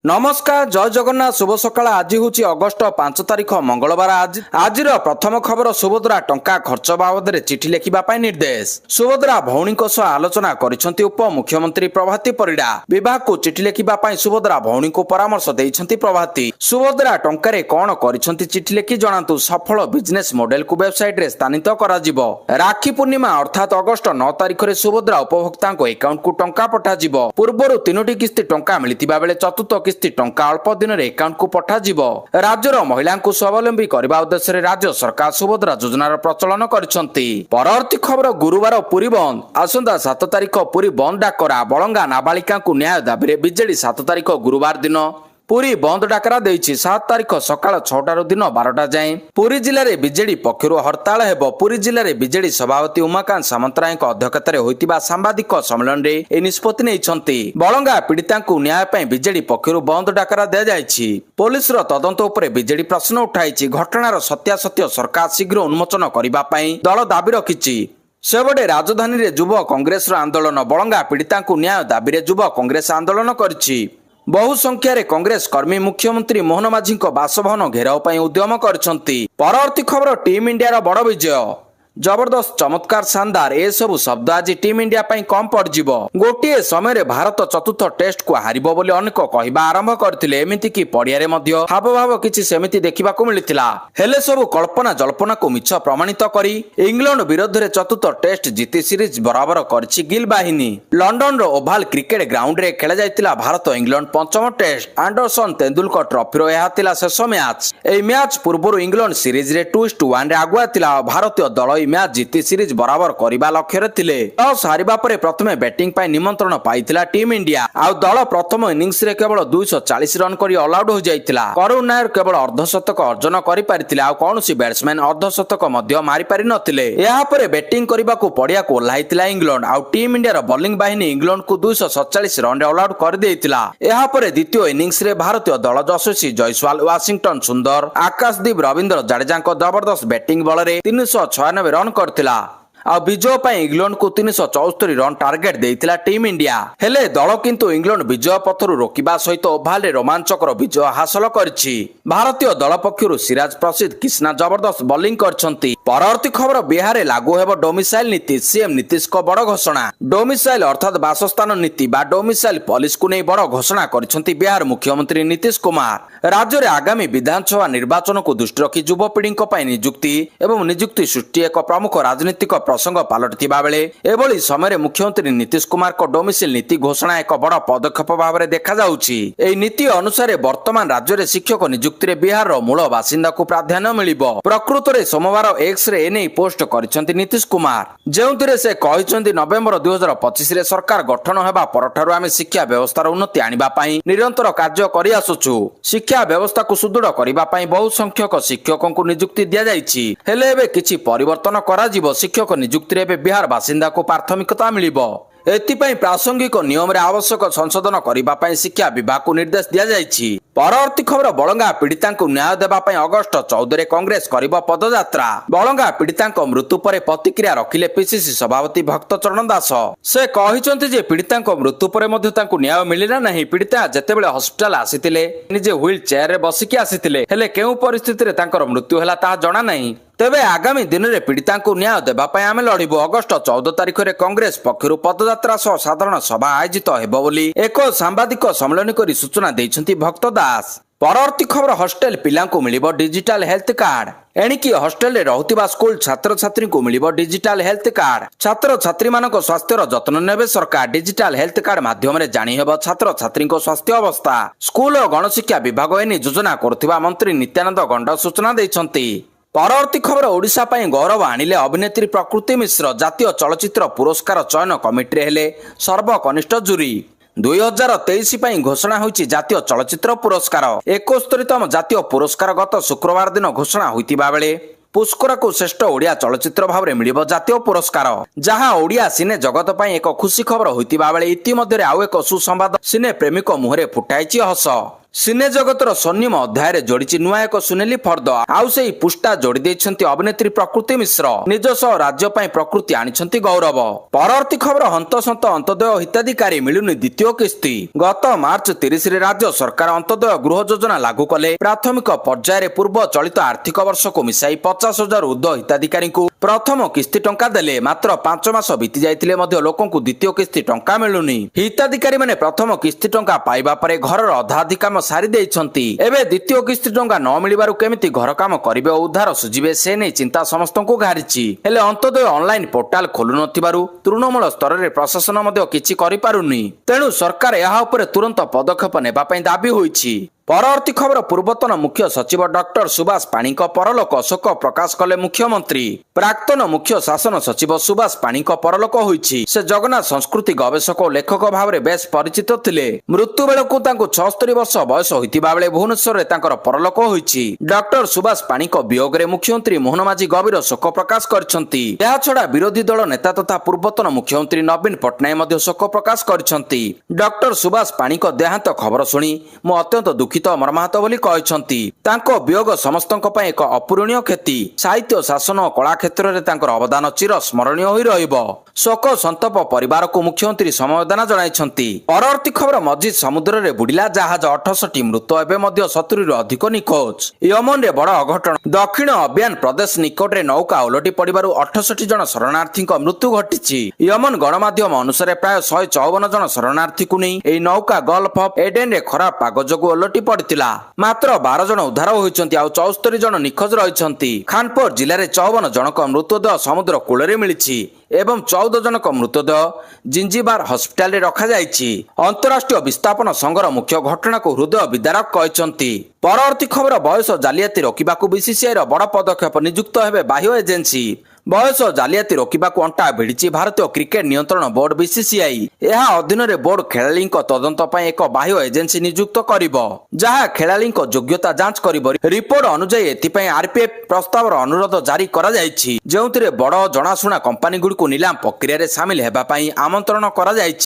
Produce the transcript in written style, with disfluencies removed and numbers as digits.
नमस्कार जय जगन्नाथ शुभ सकाळ। आज हूँ अगस्ट 5 तारिख मंगलवार। आज प्रथम खबर सुभद्रा टंका खर्च बाबद चिठी लिखा निर्देश। सुभद्रा भौणी आलोचना करिसेंती उप मुख्यमंत्री प्रभाती परिडा। विभाग को चिठी लिखा सुभद्रा भौणी को परामर्श देइछंती प्रभाती। सुभद्रा टंका कौन करिसेंती चिठी लिखि जणातु। सफल बिजनेस मॉडल को वेबसाइट रे स्थानित करा जिवो। राखी पूर्णिमा अर्थात अगस्ट 9 तारिख रे सुभद्रा उपभोक्ता अकाउंट को टंका पठा जिवो। पूर्वरु 3टी किस्ती टंका मिलिथिबा बेले चतुर्थ किस्ती टंका अल्प दिन रे अकाउंट को पठा जिवो। राज्यर महिला को स्वावलंबी करबा उद्देश्य रे राज्य सरकार सुभद्रा योजनार प्रचलन करिसेंती। परवर्ती खबर गुरुवार पुरी बंद। आसंता 7 तारिख पुरी बंद डाकरा। बलंगा नाबालिका को न्याय दाबी रे बिजेडी 7 तारिख गुरुवार दिन पुरी बंद डाकरा देइछि। 7 तारिख सकाळ 6 दिन 12टा जाए पुरी जिले में बिजेडी पक्षर हड़ताल हेबो। पुरी जिले में बिजेडी सभापति उमाकांत सामंतराय अध्यक्षतार होइतिबा सांबादिक सम्मेलन रे ए निष्पत्ति नेइछंती। बलंगा पीड़िता को न्याय पई बिजेडी पक्षर बंद डाकरा दे जाइछि। पुलिस रो तदंत उपरे बिजेडी प्रश्न उठाइछि। घटनार सत्यासत्य सरकार शीघ्र उन्मोचन करिबा पई दल दाबी रखिछि। सेबडे राजधानी रे युव कांग्रेस आंदोलन। बलंगा पीड़िता को न्याय दाबी रे युव कांग्रेस आंदोलन करिछि। बहु संख्यारे कांग्रेस कर्मी मुख्यमंत्री मोहन माझी बासभवन घेराव पर उद्यम करछंती। परवर्ती खबर टीम इंडिया रो बड़ विजय। जबरदस्त चमत्कार शानदार ए सबु शब्द आज टीम इंडिया पई कम पड़ जिवो। गोटिए समय रे भारत चतुर्थ टेस्ट को हारिबो बोली अनेक कहबा आरंभ करथिले। एमिति की पड़िया रे मध्य हावभाव किछि सेमिति देखिबा को मिलिथिला। हेले सबु कल्पना जल्पना को मिछ प्रमाणित करी इंग्लैंड विरुद्ध रे चतुर्थ टेस्ट जीती सीरीज बराबर करछि गिल बाहिनी। लंडन रो ओभाल क्रिकेट ग्राउंड रे खेला जायतिला भारत इंग्लैंड पंचम टेस्ट। एंडरसन तेंदुलकर ट्रॉफी रो एहा तिला शेष मैच। एई मैच पूर्वरु इंग्लैंड सीरीज रे 2-1 रे आगुआ तिला। भारतीय दल मैच जीती सीरीज बराबर करबा लक्ष्य थिले। टॉस हारिबा परे प्रथमे बैटिंग पाई निमंत्रण पाइथिला टीम इंडिया। आ दल प्रथम इनिंग्स रे केवल 240 रन करी ऑल आउट हो जाइथिला। करुण नायर केवल अर्धशतक अर्जन करि पारिथिले। आ कोनोसी बैट्समैन अर्धशतक मध्य मारि पारि नथिले। एहा परे बैटिंग करबा को पड़िया को लाइथिला इंग्लैंड। आ टीम इंडिया रो बॉलिंग बाहिनी इंग्लैंड को 247 रन रे ऑल आउट कर देइथिला। एहा परे द्वितीय इनिंग्स रे भारतीय दल यशस्वी जयसवाल, वाशिंगटन सुंदर, आकाशदीप रविंद्र जडेजा जबरदस्त बैटिंग बल रे 396 रन करथिला। आ विजय पर इंग्लैंड को 374 रन टार्गेट देइथिला टीम इंडिया। हेले दल किंतु इंग्लैंड विजय पथरु रोकिबा सहित ओभाल रे रोमांचकर विजय हासिल करछि। भारतीय दल पक्षरु सिराज प्रसिद्ध कृष्णा जबरदस्त बॉलिंग करछंती। परवर्ती खबर बिहार लागू हेबो डोमिसाइल नीति। सीएम नीतीश को बड़ घोषणा। डोमिसाइल अर्थात बासस्थान नीति बा डोमिसाइल पॉलिसी को नै बड़ घोषणा करछंती बिहार मुख्यमंत्री नीतीश कुमार। राज्य रे आगामी विधानसभा निर्वाचन को दृष्टि रखी युवपीढ़ी नियुक्ति एवं नियुक्ति सृष्टि एक प्रमुख राजनीतिक प्रसंग पलटिथिबा बेले एभली समय मुख्यमंत्री नीतीश कुमार को डोमिसाइल नीति घोषणा एक बड़ पदक्षेप भाव में देखा जाउछि। एई नीति अनुसार वर्तमान राज्य रे शिक्षक नियुक्ति रे बिहार रो मूल बासिंदा को प्राधान्य मिलिबो। प्रकृत रे सोमवार एक्स रे एने पोस्ट करिसेंती नीतीश कुमार। जेउथिरे से कहिसेंती नवेम्बर 2025 रे सरकार गठन हेबा परठारु आमे शिक्षा व्यवस्थार उन्नति आनिबा पई निरंतर कार्य करि आसुछु। शिक्षा व्यवस्था को सुदृढ़ करिबा पई बहु संख्यक शिक्षकों को नियुक्ति दिया जाइछि। हेले एबे किछि परिवर्तन करा जिवो। शिक्षक नियुक्ति रे बिहार बासिंदा को प्राथमिकता मिलिबो। एथिपाई प्रासंगिक नियम रे आवश्यक संशोधन करिबा पई शिक्षा विभाग को निर्देश दिया जाइछि। परवर्ती खबर बलंगा पीड़िता को न्याय देबा पई अगस्ट 14 रे कांग्रेस करिबो पदयात्रा। बलंगा पीड़िता मृत्यु पर प्रतिक्रिया रखिले पीसीसी सभापति भक्तचरण दास। से कहिसंती जे पीड़िता मृत्यु पर मध्ये तांको न्याय मिलिला नाही। पीड़िता जेतेबेले हॉस्पिटल आसीथिले निजे व्हील चेयर रे बसिकी आसीथिले। हेले केउ परिस्थिति रे तांकर मृत्यु होला ता जणा नाही। तेबे आगामी दिन में पीड़िता को न्याय देबा पई आमे लड़िबो। अगस्ट 14 तारिख रे कांग्रेस पक्षरु पदयात्रा सह साधारण सभा आयोजित हेबो बोली एक सांबादिक सम्मेलन करी सूचना दैछंती भक्त दास। परवर्ती खबर हॉस्टेल पिला को मिलिबो डिजिटल हेल्थ कार्ड। एणिकी हॉस्टेल रे रहउतिबा स्कूल छात्र छात्री को मिलिबो डिजिटल हेल्थ कार्ड। छात्र छात्री मानक स्वास्थ्यर जत्न नेबे सरकार। डिजिटल हेल्थ कार्ड माध्यम रे जानि हेबो छात्र छात्री को स्वास्थ्य अवस्था। स्कूल और गणशिक्षा विभाग एनी योजना करथिबा मंत्री नित्यानंद गंड सूचना दैछंती। परवर्ती खबर ओडिशा पई गौरव आनिले अभिनेत्री प्रकृति मिश्र। जातीय चलचित्र पुरस्कार चयन कमिटी हेले सर्वकनिष्ठ जूरी। 2023 पई घोषणा होईची जातीय चलचित्र पुरस्कार। 71तम जातीय पुरस्कार गत शुक्रवार दिन घोषणा होइतिबा बेले पुष्कर को श्रेष्ठ ओडिया चलचित्र भाव में मिलिबो जातीय पुरस्कार। जहां ओडिया सिने जगत पई एक खुशी खबर होइतिबा बेले इतिमध्ये आउ एक सुसंवाद सिने प्रेमिक मुहरे फुटाइची हस। ସିନେ ଜଗତର ସ୍ୱର୍ଣ୍ଣିମ ଅଧ୍ୟାୟରେ ଯୋଡ଼ିଛି ନୂଆ ଏକ ସୁନେଲି ଫର୍ଦ୍ଦ। ଆଉ ସେହି ପୁଷ୍ଟା ଯୋଡ଼ି ଦେଇଛନ୍ତି ଅଭିନେତ୍ରୀ ପ୍ରକୃତି ମିଶ୍ର। ନିଜ ସହ ରାଜ୍ୟ ପାଇଁ ପ୍ରକୃତି ଆଣିଛନ୍ତି ଗୌରବ। ପରବର୍ତ୍ତୀ ଖବର ହନ୍ତସନ୍ତ ଅନ୍ତୋଦୟ ହିତାଧିକାରୀ ମିଳୁନି ଦ୍ୱିତୀୟ କିସ୍ତି। ଗତ ମାର୍ଚ୍ଚ 30ରେ ରାଜ୍ୟ ସରକାର ଅନ୍ତୋଦୟ ଗୃହ ଯୋଜନା ଲାଗୁ କଲେ। ପ୍ରାଥମିକ ପର୍ଯ୍ୟାୟରେ ପୂର୍ବ ଚଳିତ ଆର୍ଥିକ ବର୍ଷକୁ ମିଶାଇ 50,000 ଉର୍ଦ୍ଧ୍ୱ ହିତାଧିକାରୀଙ୍କୁ ପ୍ରଥମ କିସ୍ତି ଟଙ୍କା ଦେଲେ। ମାତ୍ର 5 ମାସ ବିତି ଯାଇଥିଲେ ମଧ୍ୟ ଲୋକଙ୍କୁ ଦ୍ୱିତୀୟ କିସ୍ତି ଟଙ୍କା ମିଳୁନି। ହିତାଧିକାରୀମାନେ ପ୍ରଥମ କିସ୍ତି ଟଙ୍କା ପାଇବା ପରେ ଘରର ଅଧାଅଧି କାମ ସାରି ଦେଇଛନ୍ତି। ଏବେ ଦ୍ୱିତୀୟ କିସ୍ତି ଟଙ୍କା ନ ମିଳିବାରୁ କେମିତି ଘର କାମ କରିବେ ଓ ଉଦ୍ଧାର ସୁଝିବେ ସେ ନେଇ ଚିନ୍ତା ସମସ୍ତଙ୍କୁ ଘାରିଛି। ହେଲେ ଅନ୍ତୋଦୟ ଅନଲାଇନ ପୋର୍ଟାଲ ଖୋଲୁନଥିବାରୁ ତୃଣମୂଳ ସ୍ତରରେ ପ୍ରଶାସନ ମଧ୍ୟ କିଛି କରିପାରୁନି। ତେଣୁ ସରକାର ଏହା ଉପରେ ତୁରନ୍ତ ପଦକ୍ଷେପ ନେବା ପାଇଁ ଦାବି ହୋଇଛି। ପରବର୍ତ୍ତୀ ଖବର ପୂର୍ବତନ ମୁଖ୍ୟ ସଚିବ ଡକ୍ଟର ସୁବାସ ପାଣିଙ୍କ ପରଲୋକ ଶୋକ ପ୍ରକାଶ କଲେ ମୁଖ୍ୟମନ୍ତ୍ରୀ। ପ୍ରାକ୍ତନ ମୁଖ୍ୟ ଶାସନ ସଚିବ ସୁବାସ ପାଣିଙ୍କ ପରଲୋକ ହୋଇଛି। ସେ ଜଗନ୍ନାଥ ସଂସ୍କୃତି ଗବେଷକ ଓ ଲେଖକ ଭାବରେ ବେଶ ପରିଚିତ ଥିଲେ। ମୃତ୍ୟୁ ବେଳକୁ ତାଙ୍କୁ 76 ବର୍ଷ ବୟସ ହୋଇଥିବା ବେଳେ ଭୁବନେଶ୍ୱରରେ ତାଙ୍କର ପରଲୋକ ହୋଇଛି। ଡକ୍ଟର ସୁବାସ ପାଣିଙ୍କ ବିୟୋଗରେ ମୁଖ୍ୟମନ୍ତ୍ରୀ ମୋହନ ମାଝୀ ଗଭୀର ଶୋକ ପ୍ରକାଶ କରିଛନ୍ତି। ଏହାଛଡା ବିରୋଧୀ ଦଳ ନେତା ତଥା ପୂର୍ବତନ ମୁଖ୍ୟମନ୍ତ୍ରୀ ନବୀନ ପଟ୍ଟନାୟକ ମଧ୍ୟ ଶୋକ ପ୍ରକାଶ କରିଛନ୍ତି। ଡକ୍ଟର ସୁବାସ ପାଣିଙ୍କ ଦେହାନ୍ତ ଖବର ଶୁଣି ମୁଁ ଅତ୍ୟନ୍ତ ଦୁଃଖିତ ମର୍ମାହତ ବୋଲି କହିଛନ୍ତି। ତାଙ୍କ ବିୟୋଗ ସମସ୍ତଙ୍କ ପାଇଁ ଏକ ଅପୂରଣୀୟ କ୍ଷତି। ସାହିତ୍ୟ ଶାସନ ଓ କଳା କ୍ଷେତ୍ରରେ ତାଙ୍କର ଅବଦାନ ଚିର ସ୍ମରଣୀୟ ହୋଇ ରହିବ। ଶୋକ ସନ୍ତପ ପରିବାରକୁ ମୁଖ୍ୟମନ୍ତ୍ରୀ ସମବେଦନା ଜଣାଇଛନ୍ତି। ପରବର୍ତ୍ତୀ ଖବର ମସ୍ଜିଦ୍ ସମୁଦ୍ରରେ ବୁଡ଼ିଲା ଜାହାଜ 68 ମୃତ ଏବେ ମଧ୍ୟ 70ରୁ ଅଧିକ ନିଖୋଜ। ୟମନରେ ବଡ଼ ଅଘଟଣ। ଦକ୍ଷିଣ ଅବିୟାନ ପ୍ରଦେଶ ନିକଟରେ ନୌକା ଓଲଟି ପଡ଼ିବାରୁ 68 ଜଣ ଶରଣାର୍ଥୀଙ୍କ ମୃତ୍ୟୁ ଘଟିଛି। ୟମନ ଗଣମାଧ୍ୟମ ଅନୁସାରେ ପ୍ରାୟ 154 ଜଣ ଶରଣାର୍ଥୀଙ୍କୁ ନେଇ ଏହି ନୌକା ଗଲ୍ଫ ଅଫ୍ ଏଡେନରେ ଖରାପ ପାଗ ଯୋଗୁଁ ଓଲଟି ପଡ଼ିଥିଲା। ମାତ୍ର 12 ଜଣ ଉଦ୍ଧାର ହୋଇଛନ୍ତି ଆଉ 74 ଜଣ ନିଖୋଜ ରହିଛନ୍ତି। ଖାନପୁର ଜିଲ୍ଲାରେ 54 ଜଣଙ୍କ ମୃତଦେହ ସମୁଦ୍ର କୂଳରେ ମିଳିଛି ଏବଂ 14 ଜଣଙ୍କ ମୃତଦେହ ଜିଞ୍ଜିବାର ହସ୍ପିଟାଲରେ ରଖାଯାଇଛି। ଅନ୍ତରାଷ୍ଟ୍ରୀୟ ବିସ୍ଥାପନ ସଂଘର ମୁଖ୍ୟ ଘଟଣାକୁ ହୃଦୟ ବିଦାରକ କହିଛନ୍ତି। ପରବର୍ତ୍ତୀ ଖବର ବୟସ ଜାଲିଆତି ରୋକିବାକୁ ବିସିସିଆଇର ବଡ଼ ପଦକ୍ଷେପ ନିଯୁକ୍ତ ହେବେ ବାହ୍ୟ ଏଜେନ୍ସି। ବୟସ ଜାଲିଆତି ରୋକିବାକୁ ଅଣ୍ଟା ଭିଡ଼ିଛି ଭାରତୀୟ କ୍ରିକେଟ ନିୟନ୍ତ୍ରଣ ବୋର୍ଡ ବିସିସିଆଇ। ଏହା ଅଧୀନରେ ବୋର୍ଡ ଖେଳାଳିଙ୍କ ତଦନ୍ତ ପାଇଁ ଏକ ବାହ୍ୟ ଏଜେନ୍ସି ନିଯୁକ୍ତ କରିବ, ଯାହା ଖେଳାଳିଙ୍କ ଯୋଗ୍ୟତା ଯାଞ୍ଚ କରିବ। ରିପୋର୍ଟ ଅନୁଯାୟୀ ଏଥିପାଇଁ ଆରପିଏଫ୍ ପ୍ରସ୍ତାବର ଅନୁରୋଧ ଜାରି କରାଯାଇଛି, ଯେଉଁଥିରେ ବଡ଼ ଜଣାଶୁଣା କମ୍ପାନୀଗୁଡ଼ିକୁ ନିଲାମ ପ୍ରକ୍ରିୟାରେ ସାମିଲ ହେବା ପାଇଁ ଆମନ୍ତ୍ରଣ କରାଯାଇଛି।